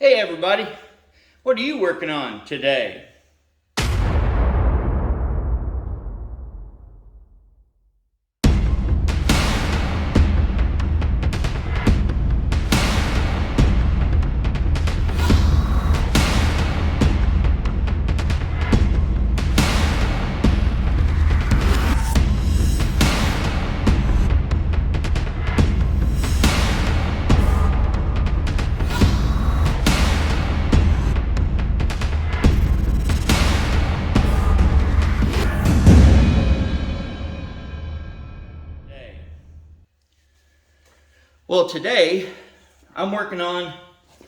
Hey everybody, what are you working on today? Well, today I'm working on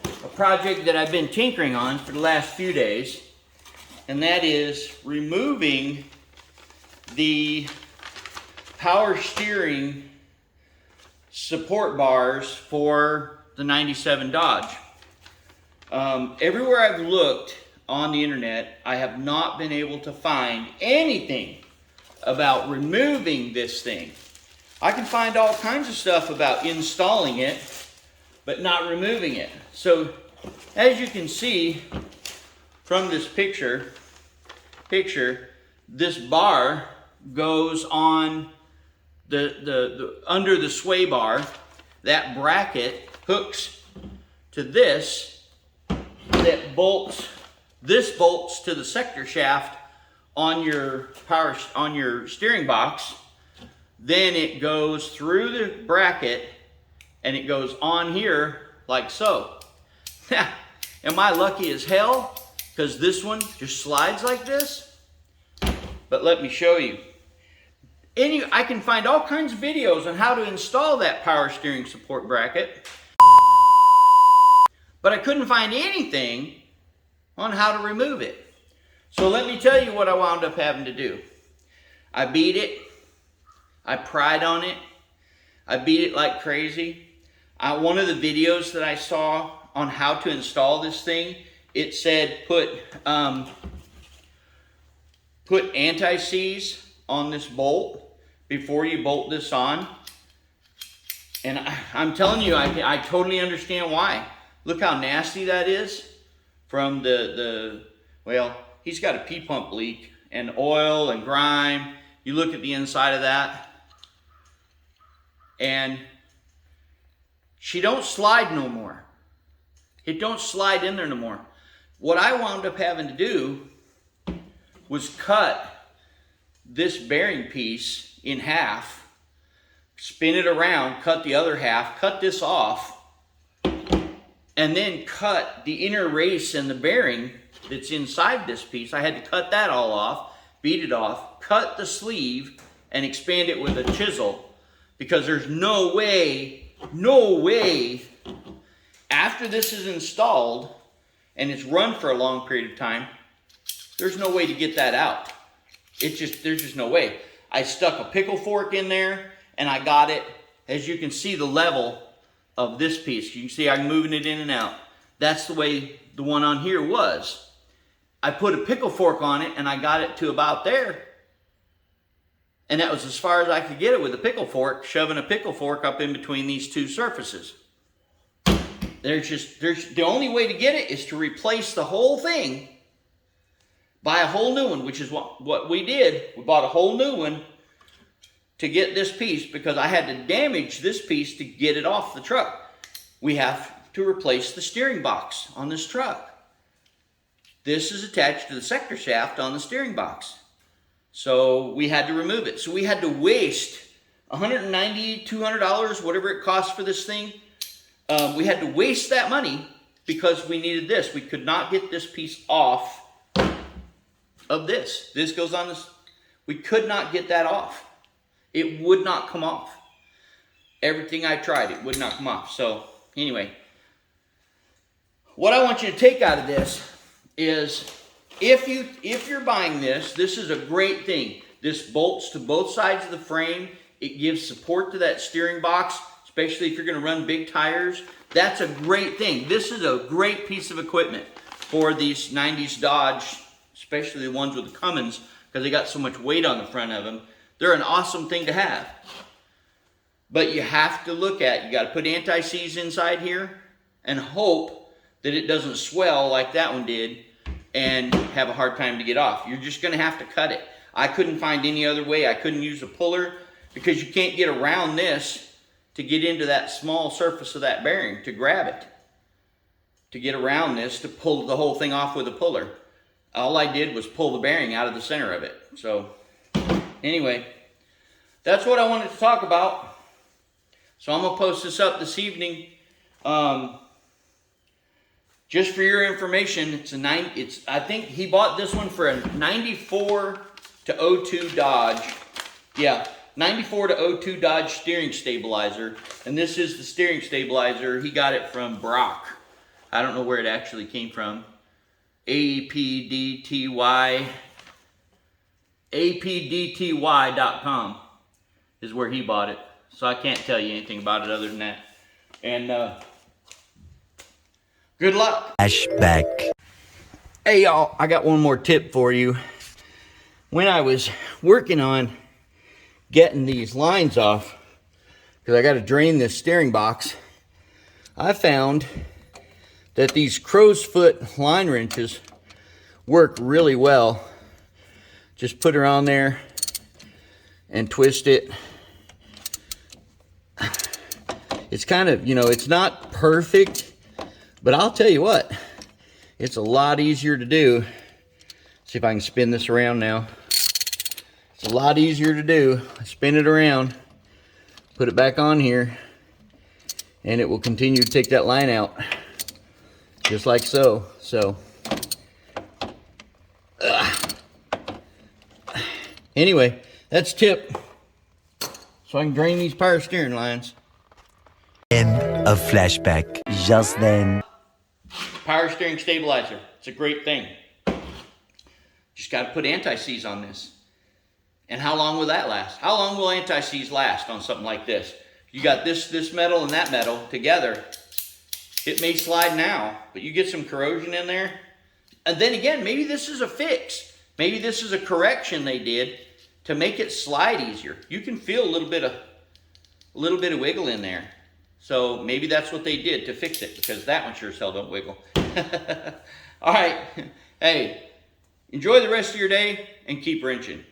a project that I've been tinkering on for the last few days, and that is removing the power steering support bars for the 97 Dodge. Everywhere I've looked on the internet, I have not been able to find anything about removing this thing. I can find all kinds of stuff about installing it, but not removing it. So, as you can see from this picture, this bar goes on the under the sway bar. That bracket hooks to this, that bolts. This bolts to the sector shaft on your steering box. Then it goes through the bracket and it goes on here like so. Am I lucky as hell? Because this one just slides like this. But let me show you. I can find all kinds of videos on how to install that power steering support bracket. But I couldn't find anything on how to remove it. So let me tell you what I wound up having to do. I beat it. I pried on it. I beat it like crazy. One of the videos that I saw on how to install this thing, it said put anti-seize on this bolt before you bolt this on. And I'm telling you, I totally understand why. Look how nasty that is from well, he's got a P-pump leak and oil and grime. You look at the inside of that, and she don't slide no more. It don't slide in there no more. What I wound up having to do was cut this bearing piece in half, spin it around, cut the other half, cut this off, and then cut the inner race and the bearing that's inside this piece. I had to cut that all off, beat it off, cut the sleeve, and expand it with a chisel. Because there's no way, after this is installed and it's run for a long period of time, there's no way to get that out. There's just no way. I stuck a pickle fork in there and I got it, as you can see, the level of this piece. You can see I'm moving it in and out. That's the way the one on here was. I put a pickle fork on it and I got it to about there. And that was as far as I could get it with a pickle fork, shoving a pickle fork up in between these two surfaces. The only way to get it is to replace the whole thing, buy a whole new one, which is what we did. We bought a whole new one to get this piece because I had to damage this piece to get it off the truck. We have to replace the steering box on this truck. This is attached to the sector shaft on the steering box. So we had to remove it. So we had to waste $190, $200, whatever it costs for this thing. We had to waste that money because we needed this. We could not get this piece off of this. This goes on this. We could not get that off. It would not come off. Everything I tried, it would not come off. So anyway, what I want you to take out of this is, if you're buying this is a great thing. This bolts to both sides of the frame. It gives support to that steering box, especially if you're going to run big tires. That's a great thing. This is a great piece of equipment for these 90s Dodge, especially the ones with the Cummins, because they got so much weight on the front of them. They're an awesome thing to have. But you have to look at, you got to put anti-seize inside here and hope that it doesn't swell like that one did and have a hard time to get off. You're just gonna have to cut it. I couldn't find any other way. I couldn't use a puller because you can't get around this to get into that small surface of that bearing to grab it. To get around this, to pull the whole thing off with a puller. All I did was pull the bearing out of the center of it. So anyway, that's what I wanted to talk about. So I'm gonna post this up this evening. Just for your information, I think he bought this one for a 94 to 02 Dodge. Yeah, 94 to 02 Dodge steering stabilizer. And this is the steering stabilizer. He got it from Brock. I don't know where it actually came from. APDTY.com is where he bought it. So I can't tell you anything about it other than that. And good luck. Flashback. Hey y'all, I got one more tip for you. When I was working on getting these lines off, because I got to drain this steering box, I found that these crow's foot line wrenches work really well. Just put her on there and twist it. It's kind of, you know, it's not perfect, but I'll tell you what, it's a lot easier to do. See if I can spin this around now. It's a lot easier to do. Spin it around, put it back on here, and it will continue to take that line out. Just like so. Anyway, that's tip. So I can drain these power steering lines. End of flashback. Just then. Power steering stabilizer. It's a great thing. Just got to put anti-seize on this. And how long will that last? How long will anti-seize last on something like this? You got this metal and that metal together. It may slide now, but you get some corrosion in there. And then again, maybe this is a fix. Maybe this is a correction they did to make it slide easier. You can feel a little bit of wiggle in there. So maybe that's what they did to fix it, because that one sure as hell don't wiggle. All right. Hey, enjoy the rest of your day and keep wrenching.